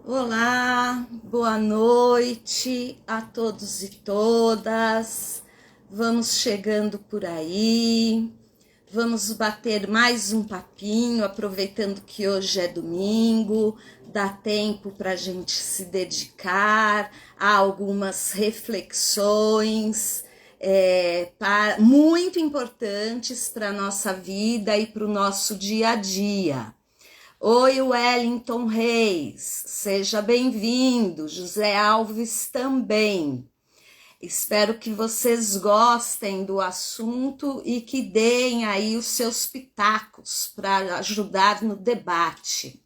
Olá, boa noite a todos e todas. Vamos chegando por aí. Vamos bater mais um papinho, aproveitando que hoje é domingo, dá tempo para a gente se dedicar a algumas reflexões muito importantes para a nossa vida e para o nosso dia a dia. Oi, Wellington Reis, seja bem-vindo, José Alves também. Espero que vocês gostem do assunto e que deem aí os seus pitacos para ajudar no debate.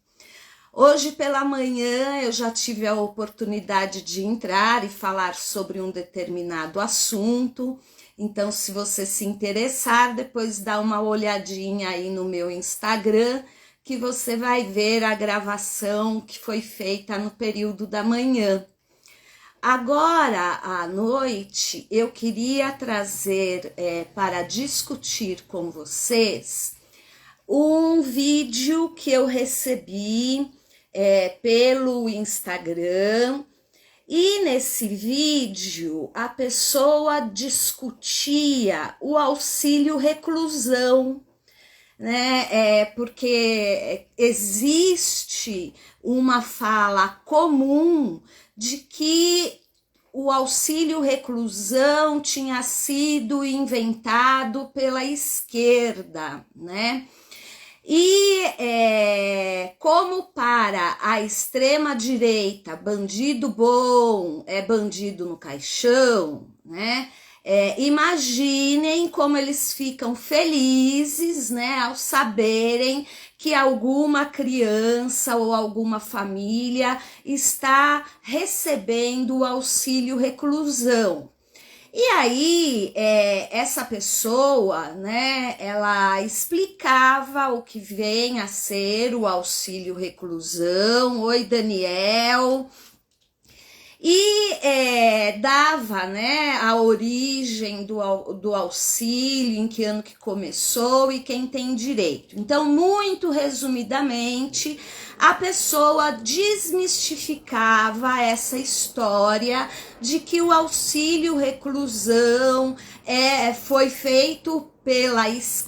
Hoje pela manhã eu já tive a oportunidade de entrar e falar sobre um determinado assunto. Então, se você se interessar, depois dá uma olhadinha aí no meu Instagram, que você vai ver a gravação que foi feita no período da manhã. Agora, à noite, eu queria trazer para discutir com vocês um vídeo que eu recebi pelo Instagram. E nesse vídeo, a pessoa discutia o auxílio reclusão, né? Porque existe uma fala comum de que o auxílio reclusão tinha sido inventado pela esquerda, né? E como para a extrema-direita, bandido bom é bandido no caixão, né? Imaginem como eles ficam felizes, né, ao saberem que alguma criança ou alguma família está recebendo o auxílio reclusão. E aí, essa pessoa, né, ela explicava o que vem a ser o auxílio reclusão. Oi, Daniel. E dava, né, a origem do auxílio, em que ano que começou e quem tem direito. Então, muito resumidamente, a pessoa desmistificava essa história de que o auxílio reclusão foi feito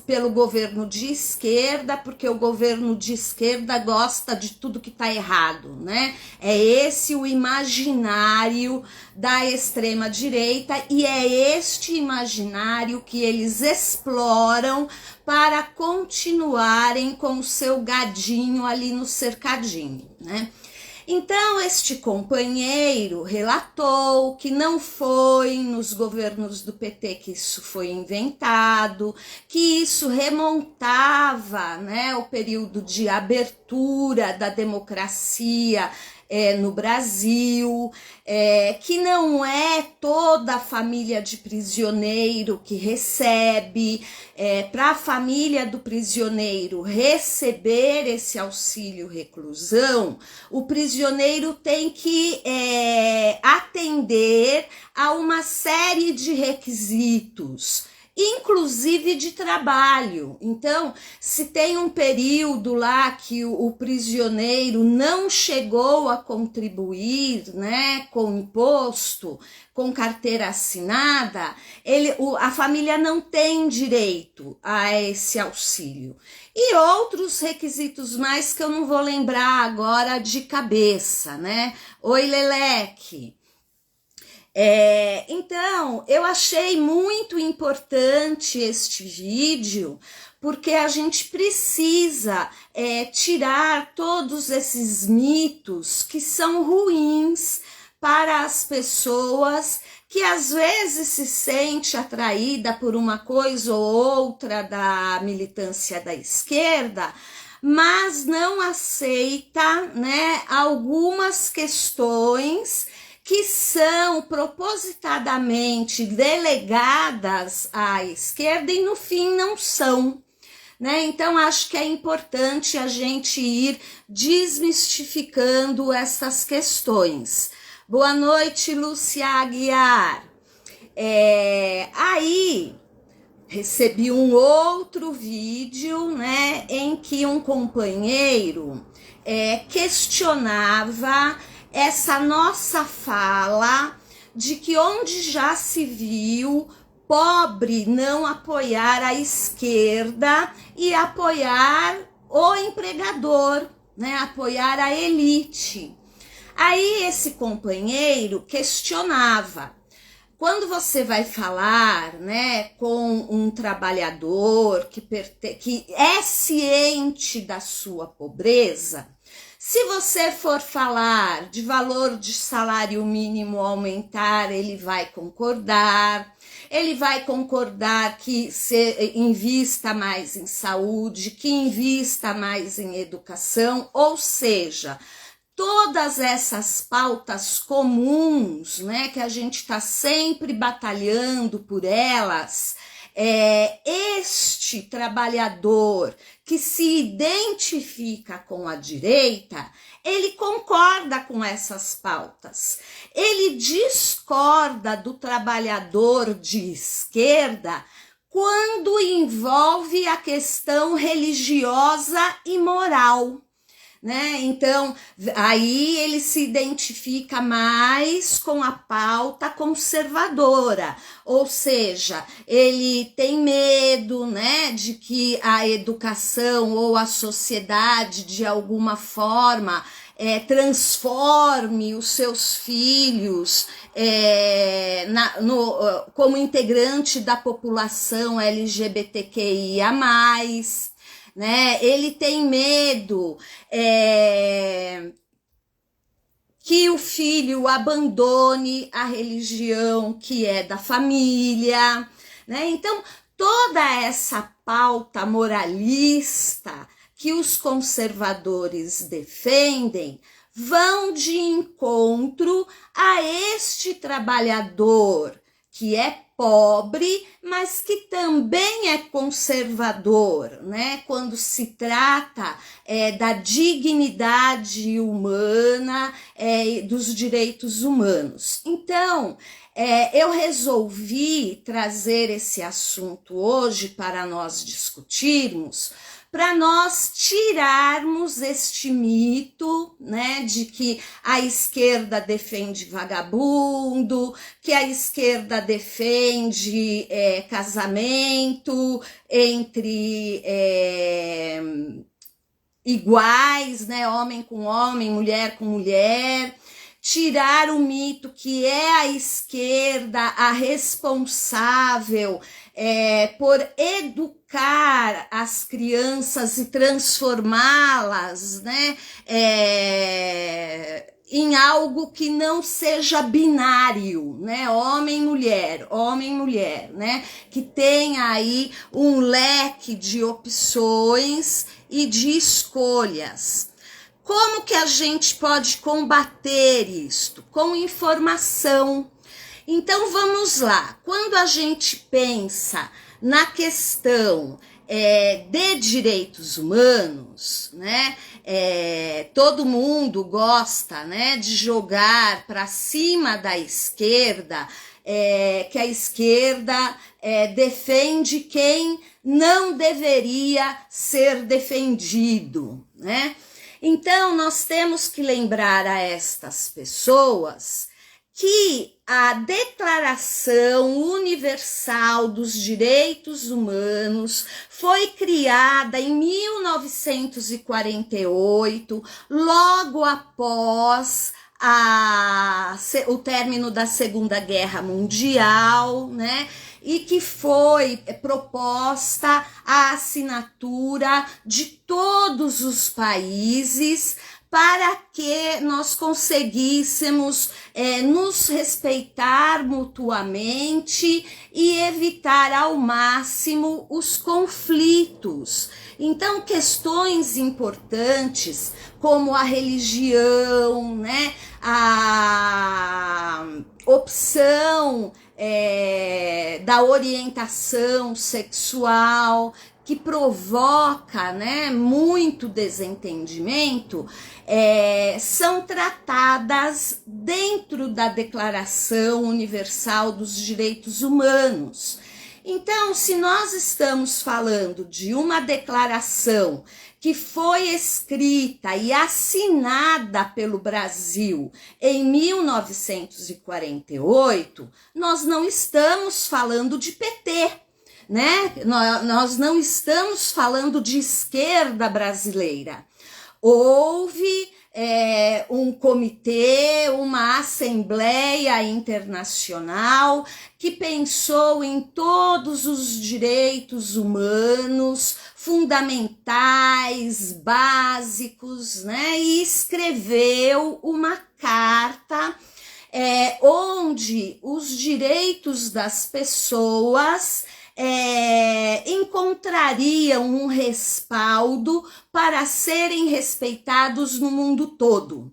pelo governo de esquerda, porque o governo de esquerda gosta de tudo que tá errado, né? É esse o imaginário da extrema direita e é este imaginário que eles exploram para continuarem com o seu gadinho ali no cercadinho, né? Então, este companheiro relatou que não foi nos governos do PT que isso foi inventado, que isso remontava, né, o período de abertura da democracia no Brasil, que não é toda a família de prisioneiro que recebe. Para a família do prisioneiro receber esse auxílio reclusão, o prisioneiro tem que atender a uma série de requisitos, inclusive de trabalho. Então, se tem um período lá que o prisioneiro não chegou a contribuir, né, com imposto, com carteira assinada, a família não tem direito a esse auxílio. E outros requisitos mais que eu não vou lembrar agora de cabeça, né? Oi, Leleque. Então, eu achei muito importante este vídeo, porque a gente precisa tirar todos esses mitos que são ruins para as pessoas que às vezes se sente atraída por uma coisa ou outra da militância da esquerda, mas não aceita, né, algumas questões que são propositadamente delegadas à esquerda e no fim não são, né? Então acho que é importante a gente ir desmistificando essas questões. Boa noite, Lúcia Aguiar. Aí recebi um outro vídeo, né, em que um companheiro questionava essa nossa fala de que onde já se viu pobre não apoiar a esquerda e apoiar o empregador, né? Apoiar a elite. Aí esse companheiro questionava: quando você vai falar, né, com um trabalhador que é ciente da sua pobreza, se você for falar de valor de salário mínimo aumentar, ele vai concordar. Ele vai concordar que se invista mais em saúde, que invista mais em educação, ou seja, todas essas pautas comuns, né, que a gente está sempre batalhando por elas, este trabalhador que se identifica com a direita, ele concorda com essas pautas. Ele discorda do trabalhador de esquerda quando envolve a questão religiosa e moral, né? Então, aí ele se identifica mais com a pauta conservadora, ou seja, ele tem medo, né, de que a educação ou a sociedade, de alguma forma, transforme os seus filhos como integrante da população LGBTQIA+, né? Ele tem medo que o filho abandone a religião que é da família, né? Então, toda essa pauta moralista que os conservadores defendem vão de encontro a este trabalhador que é pobre, mas que também é conservador, né? Quando se trata da dignidade humana, dos direitos humanos. Então, eu resolvi trazer esse assunto hoje para nós discutirmos, para nós tirarmos este mito, né, de que a esquerda defende vagabundo, que a esquerda defende casamento entre iguais, né, homem com homem, mulher com mulher. Tirar o mito que é a esquerda a responsável por educar as crianças e transformá-las, né, em algo que não seja binário, né, homem, mulher, né, que tenha aí um leque de opções e de escolhas. Como que a gente pode combater isto? Com informação. Então vamos lá, quando a gente pensa na questão de direitos humanos, né, todo mundo gosta, né, de jogar para cima da esquerda, que a esquerda defende quem não deveria ser defendido, né? Então nós temos que lembrar a estas pessoas que a Declaração Universal dos Direitos Humanos foi criada em 1948, logo após o término da Segunda Guerra Mundial, né? E que foi proposta a assinatura de todos os países para que nós conseguíssemos nos respeitar mutuamente e evitar ao máximo os conflitos. Então, questões importantes como a religião, né, a opção da orientação sexual, que provoca, né, muito desentendimento, são tratadas dentro da Declaração Universal dos Direitos Humanos. Então, se nós estamos falando de uma declaração que foi escrita e assinada pelo Brasil em 1948, nós não estamos falando de PT, né? Nós não estamos falando de esquerda brasileira. Houve um comitê, uma assembleia internacional que pensou em todos os direitos humanos fundamentais, básicos, né? E escreveu uma carta onde os direitos das pessoas encontrariam um respaldo para serem respeitados no mundo todo.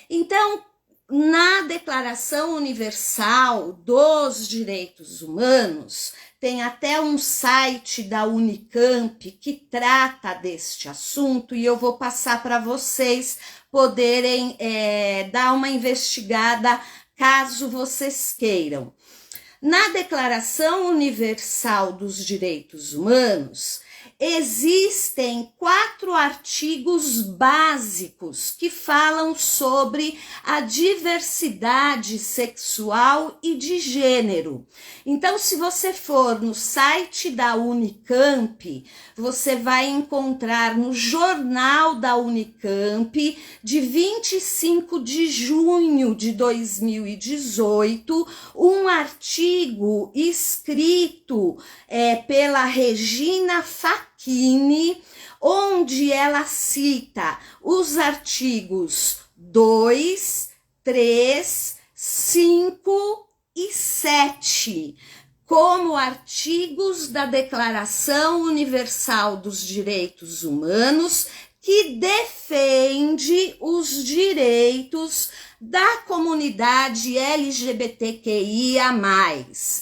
Então, na Declaração Universal dos Direitos Humanos, tem até um site da Unicamp que trata deste assunto e eu vou passar para vocês poderem dar uma investigada caso vocês queiram. Na Declaração Universal dos Direitos Humanos, existem 4 artigos básicos que falam sobre a diversidade sexual e de gênero. Então, se você for no site da Unicamp, você vai encontrar no Jornal da Unicamp, de 25 de junho de 2018, um artigo escrito pela Regina Facchini, onde ela cita os artigos 2, 3, 5 e 7 como artigos da Declaração Universal dos Direitos Humanos, que defende os direitos da comunidade LGBTQIA+,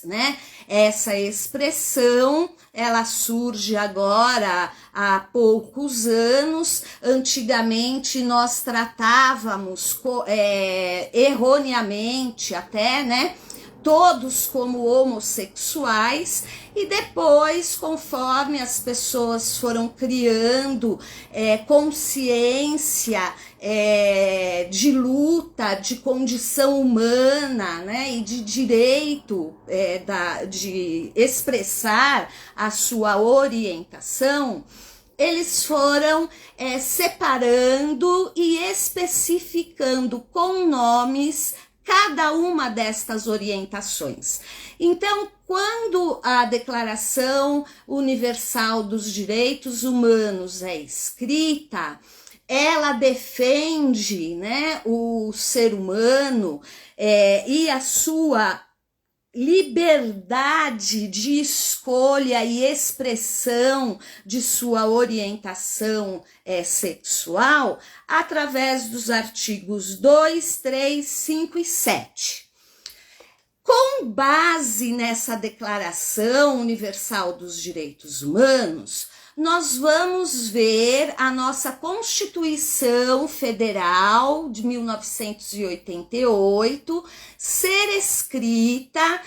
né? Essa expressão, ela surge agora há poucos anos. Antigamente nós tratávamos erroneamente até, né? Todos como homossexuais, e depois, conforme as pessoas foram criando consciência de luta, de condição humana, né, e de direito de expressar a sua orientação, eles foram separando e especificando com nomes cada uma destas orientações. Então, quando a Declaração Universal dos Direitos Humanos é escrita, ela defende, né, o ser humano e a sua liberdade de escolha e expressão de sua orientação sexual através dos artigos 2, 3, 5 e 7. Com base nessa Declaração Universal dos Direitos Humanos, nós vamos ver a nossa Constituição Federal de 1988 ser escrita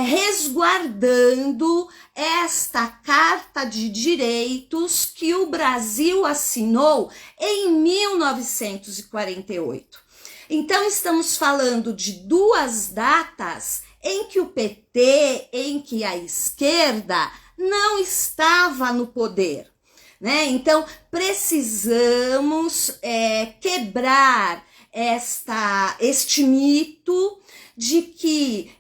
resguardando esta Carta de Direitos que o Brasil assinou em 1948. Então, estamos falando de 2 datas em que o PT, em que a esquerda não estava no poder, né? Então, precisamos quebrar este mito de que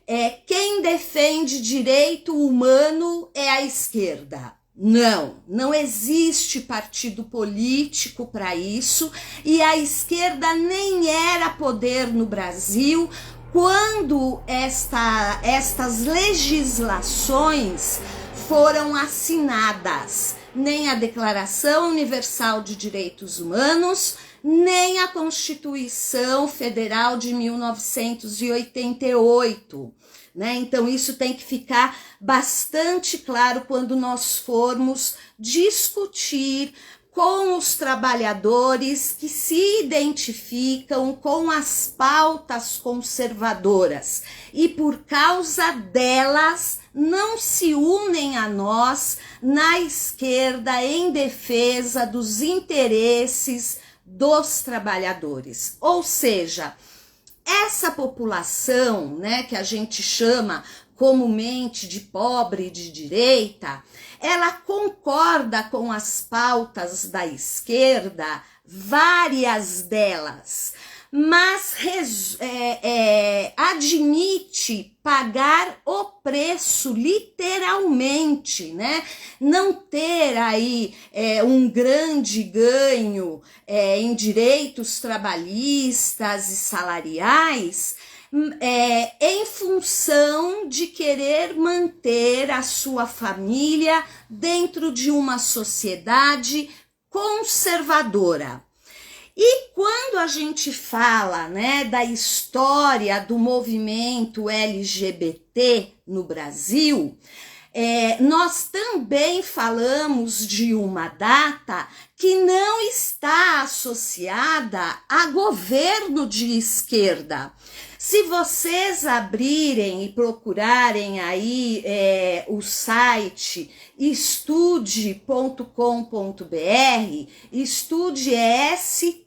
quem defende direito humano é a esquerda. Não existe partido político para isso, e a esquerda nem era poder no Brasil quando estas legislações foram assinadas. Nem a Declaração Universal de Direitos Humanos, nem a Constituição Federal de 1988. Né? Então, isso tem que ficar bastante claro quando nós formos discutir com os trabalhadores que se identificam com as pautas conservadoras e por causa delas não se unem a nós na esquerda em defesa dos interesses dos trabalhadores. Ou seja, essa população, né, que a gente chama comumente de pobre de direita, ela concorda com as pautas da esquerda, várias delas, mas admite pagar o preço literalmente, né? Não ter aí um grande ganho em direitos trabalhistas e salariais, em função de querer manter a sua família dentro de uma sociedade conservadora. E quando a gente fala, né, da história do movimento LGBT no Brasil, nós também falamos de uma data que não está associada a governo de esquerda. Se vocês abrirem e procurarem aí o site estude.com.br, estude é STOODI,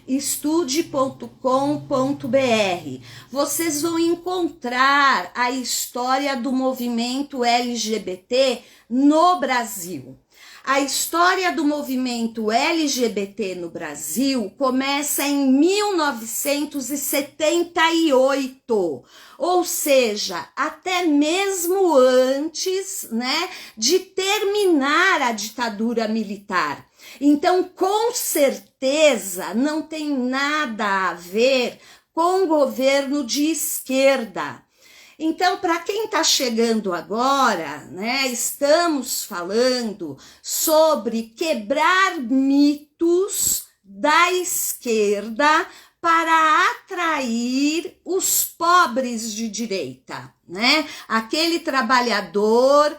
estude.com.br, vocês vão encontrar a história do movimento LGBT no Brasil. A história do movimento LGBT no Brasil começa em 1978, ou seja, até mesmo antes, né, de terminar a ditadura militar. Então, com certeza, não tem nada a ver com o governo de esquerda. Então, para quem está chegando agora, né, estamos falando sobre quebrar mitos da esquerda para atrair os pobres de direita, né? Aquele trabalhador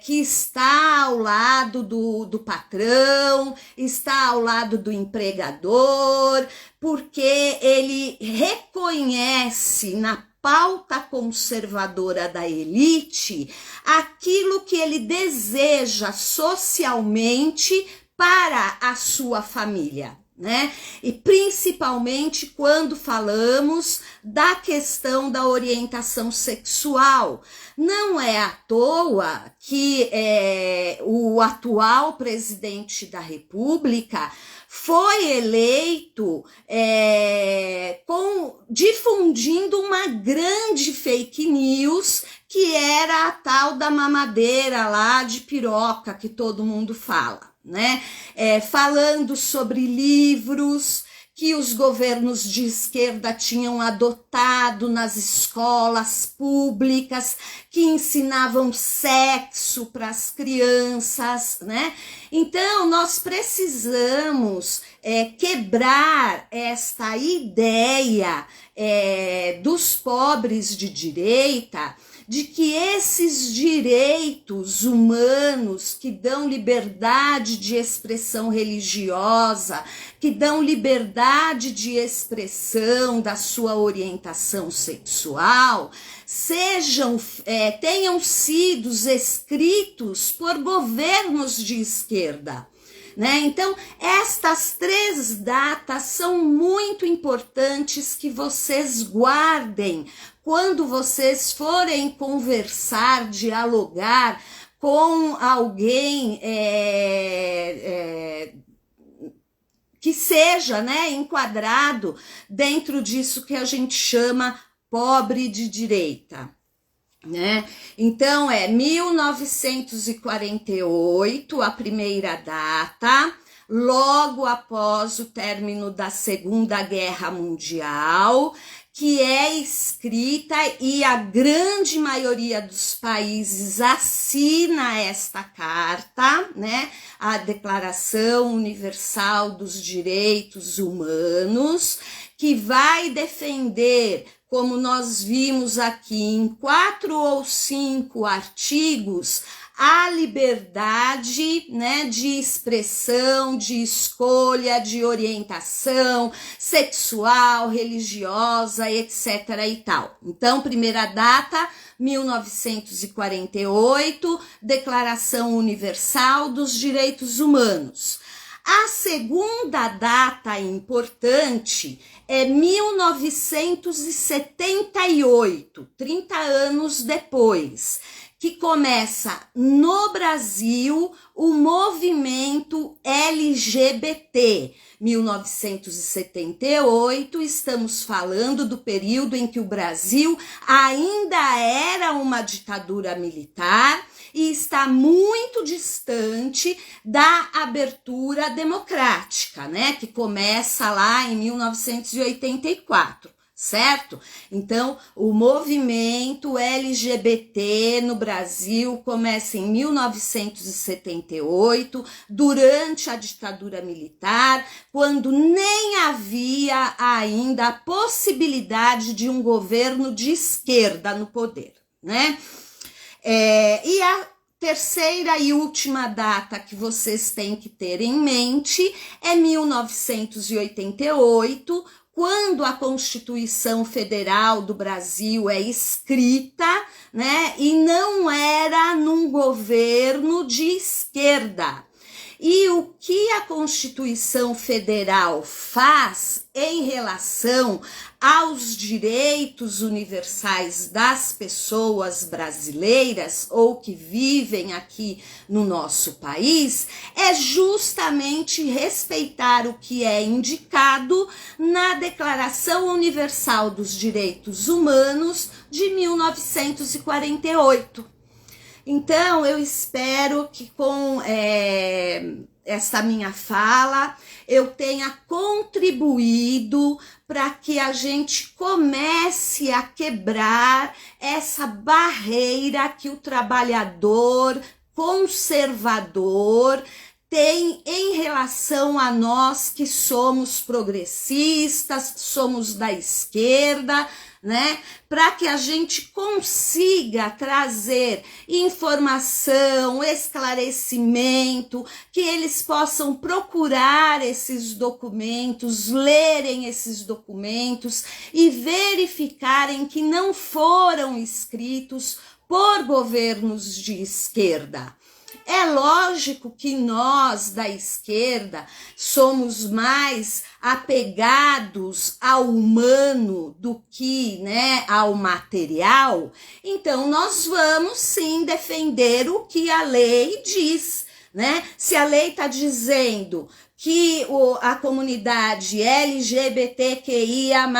que está ao lado do patrão, está ao lado do empregador, porque ele reconhece na pauta conservadora da elite aquilo que ele deseja socialmente para a sua família, né? E principalmente quando falamos da questão da orientação sexual. Não é à toa que o atual presidente da República foi eleito difundindo uma grande fake news, que era a tal da mamadeira lá de piroca que todo mundo fala, né? Falando sobre livros que os governos de esquerda tinham adotado nas escolas públicas, que ensinavam sexo para as crianças, né? Então, nós precisamos quebrar esta ideia dos pobres de direita, de que esses direitos humanos que dão liberdade de expressão religiosa, que dão liberdade de expressão da sua orientação sexual, tenham sido escritos por governos de esquerda, né? Então, estas 3 datas são muito importantes que vocês guardem quando vocês forem conversar, dialogar com alguém que seja, né, enquadrado dentro disso que a gente chama pobre de direita, né? Então, 1948, a primeira data, logo após o término da Segunda Guerra Mundial, que é escrita e a grande maioria dos países assina esta carta, né? A Declaração Universal dos Direitos Humanos, que vai defender, como nós vimos aqui em 4 ou 5 artigos, a liberdade, né, de expressão, de escolha, de orientação sexual, religiosa, etc. e tal. Então, primeira data, 1948, Declaração Universal dos Direitos Humanos. A segunda data importante é 1978, 30 anos depois, que começa no Brasil o movimento LGBT. 1978, estamos falando do período em que o Brasil ainda era uma ditadura militar e está muito distante da abertura democrática, né, que começa lá em 1984. Certo? Então, o movimento LGBT no Brasil começa em 1978, durante a ditadura militar, quando nem havia ainda a possibilidade de um governo de esquerda no poder, né? E a terceira e última data que vocês têm que ter em mente é 1988, quando a Constituição Federal do Brasil é escrita, né, e não era num governo de esquerda. E o que a Constituição Federal faz em relação aos direitos universais das pessoas brasileiras ou que vivem aqui no nosso país é justamente respeitar o que é indicado na Declaração Universal dos Direitos Humanos de 1948. Então, eu espero que com essa minha fala eu tenha contribuído para que a gente comece a quebrar essa barreira que o trabalhador conservador tem em relação a nós que somos progressistas, somos da esquerda, né? Para que a gente consiga trazer informação, esclarecimento, que eles possam procurar esses documentos, lerem esses documentos e verificarem que não foram escritos por governos de esquerda. É lógico que nós da esquerda somos mais apegados ao humano do que, né, ao material, então nós vamos sim defender o que a lei diz, né? Se a lei está dizendo que a comunidade LGBTQIA+,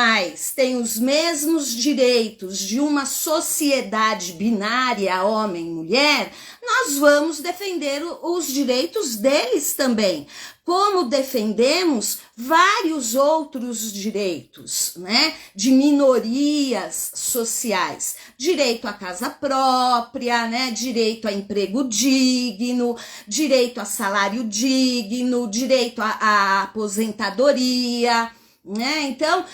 tem os mesmos direitos de uma sociedade binária, homem e mulher, nós vamos defender os direitos deles também, como defendemos vários outros direitos, né, de minorias sociais, direito à casa própria, né, direito a emprego digno, direito a salário digno, direito à aposentadoria, né? Então,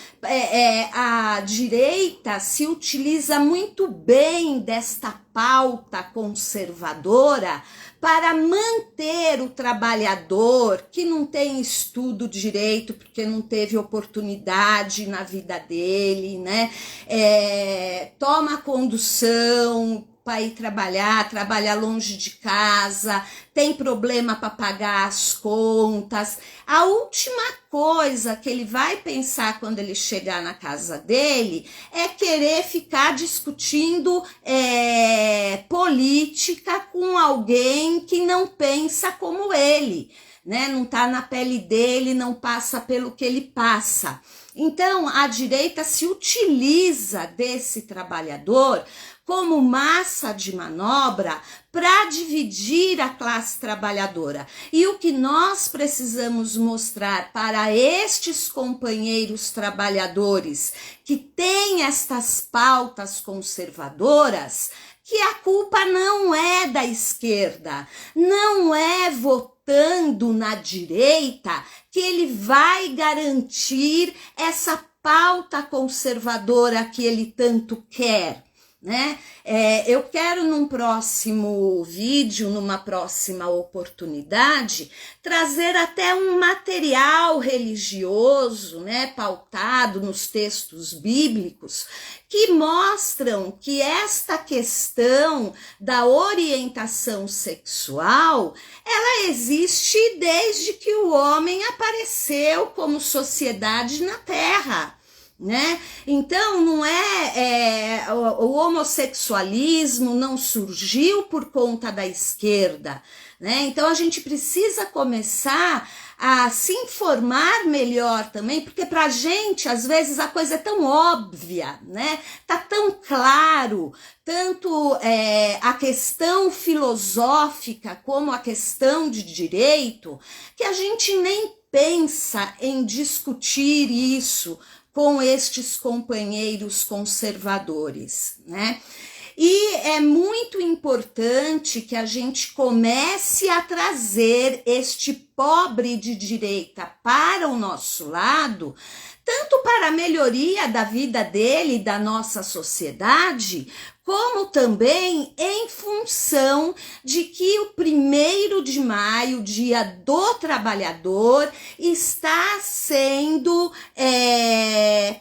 a direita se utiliza muito bem desta pauta conservadora para manter o trabalhador que não tem estudo direito, porque não teve oportunidade na vida dele, né? Toma condução para ir trabalhar longe de casa, tem problema para pagar as contas. A última coisa que ele vai pensar quando ele chegar na casa dele é querer ficar discutindo política com alguém que não pensa como ele, né? Não está na pele dele, não passa pelo que ele passa. Então, a direita se utiliza desse trabalhador como massa de manobra para dividir a classe trabalhadora. E o que nós precisamos mostrar para estes companheiros trabalhadores que têm estas pautas conservadoras, que a culpa não é da esquerda, não é votando na direita que ele vai garantir essa pauta conservadora que ele tanto quer, né? Eu quero num próximo vídeo, numa próxima oportunidade, trazer até um material religioso, né, pautado nos textos bíblicos, que mostram que esta questão da orientação sexual, ela existe desde que o homem apareceu como sociedade na Terra. Né? Então, não o homossexualismo não surgiu por conta da esquerda, né? Então, a gente precisa começar a se informar melhor também, porque pra gente, às vezes, a coisa é tão óbvia, né? Tá tão claro, tanto a questão filosófica como a questão de direito, que a gente nem pensa em discutir isso com estes companheiros conservadores, né? E é muito importante que a gente comece a trazer este pobre de direita para o nosso lado, tanto para a melhoria da vida dele e da nossa sociedade, como também em função de que o 1º de maio, Dia do Trabalhador, está sendo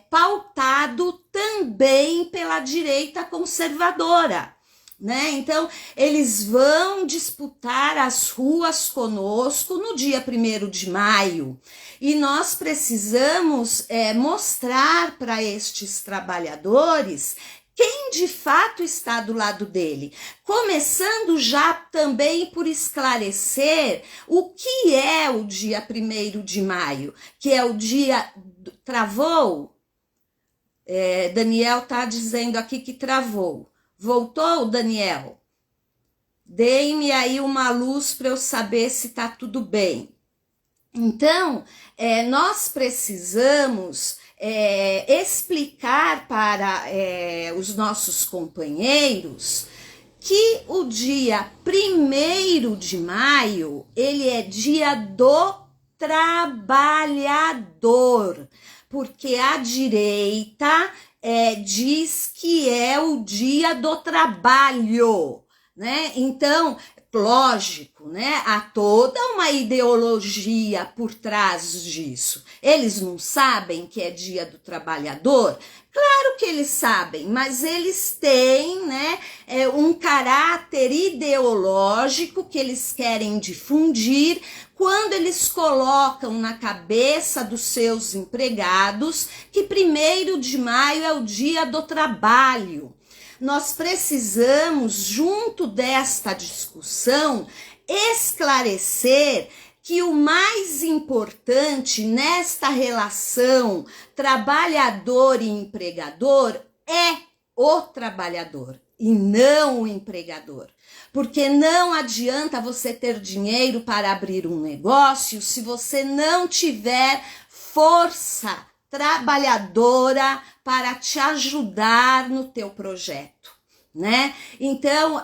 pautado também pela direita conservadora. Né? Então, eles vão disputar as ruas conosco no dia 1º de maio. E nós precisamos mostrar para estes trabalhadores quem de fato está do lado dele. Começando já também por esclarecer o que é o dia 1º de maio, que é o dia... Travou? Daniel está dizendo aqui que travou. Voltou, Daniel? Dê-me aí uma luz para eu saber se está tudo bem. Então, nós precisamos explicar para os nossos companheiros que o dia 1º de maio, ele é dia do trabalhador, porque a direita diz que é o dia do trabalho, né? Então, lógico, né? Há toda uma ideologia por trás disso. Eles não sabem que é dia do trabalhador? Claro que eles sabem, mas eles têm, né, um caráter ideológico que eles querem difundir quando eles colocam na cabeça dos seus empregados que 1º de maio é o dia do trabalho. Nós precisamos, junto desta discussão, esclarecer que o mais importante nesta relação trabalhador e empregador é o trabalhador e não o empregador. Porque não adianta você ter dinheiro para abrir um negócio se você não tiver força trabalhadora para te ajudar no teu projeto, né? Então,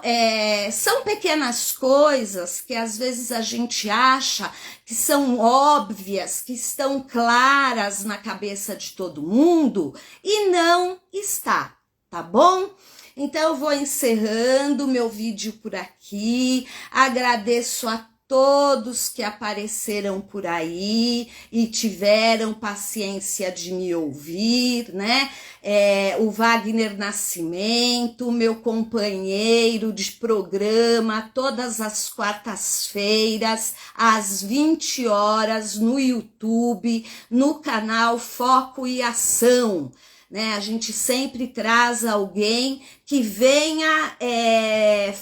são pequenas coisas que às vezes a gente acha que são óbvias, que estão claras na cabeça de todo mundo e não está, tá bom? Então, eu vou encerrando meu vídeo por aqui, agradeço a todos que apareceram por aí e tiveram paciência de me ouvir, né? O Wagner Nascimento, meu companheiro de programa, todas as quartas-feiras, às 20 horas, no YouTube, no canal Foco e Ação. Né? A gente sempre traz alguém que venha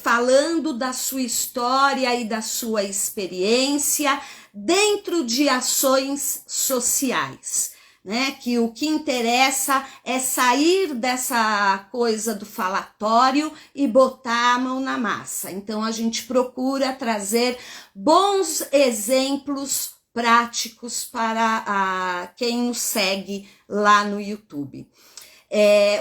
falando da sua história e da sua experiência dentro de ações sociais, né? Que o que interessa é sair dessa coisa do falatório e botar a mão na massa. Então a gente procura trazer bons exemplos práticos para quem nos segue lá no YouTube.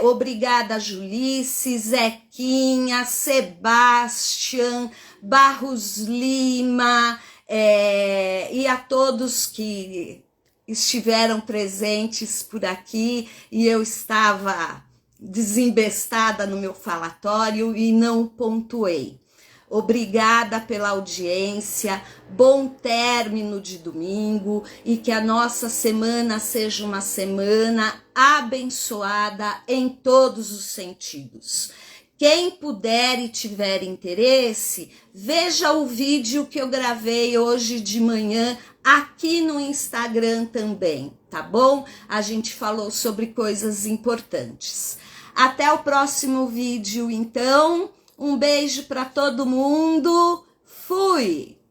Obrigada, Julice, Zequinha, Sebastian, Barros Lima, e a todos que estiveram presentes por aqui e eu estava desembestada no meu falatório e não pontuei. Obrigada pela audiência, bom término de domingo e que a nossa semana seja uma semana abençoada em todos os sentidos. Quem puder e tiver interesse, veja o vídeo que eu gravei hoje de manhã aqui no Instagram também, tá bom? A gente falou sobre coisas importantes. Até o próximo vídeo, então. Um beijo para todo mundo. Fui!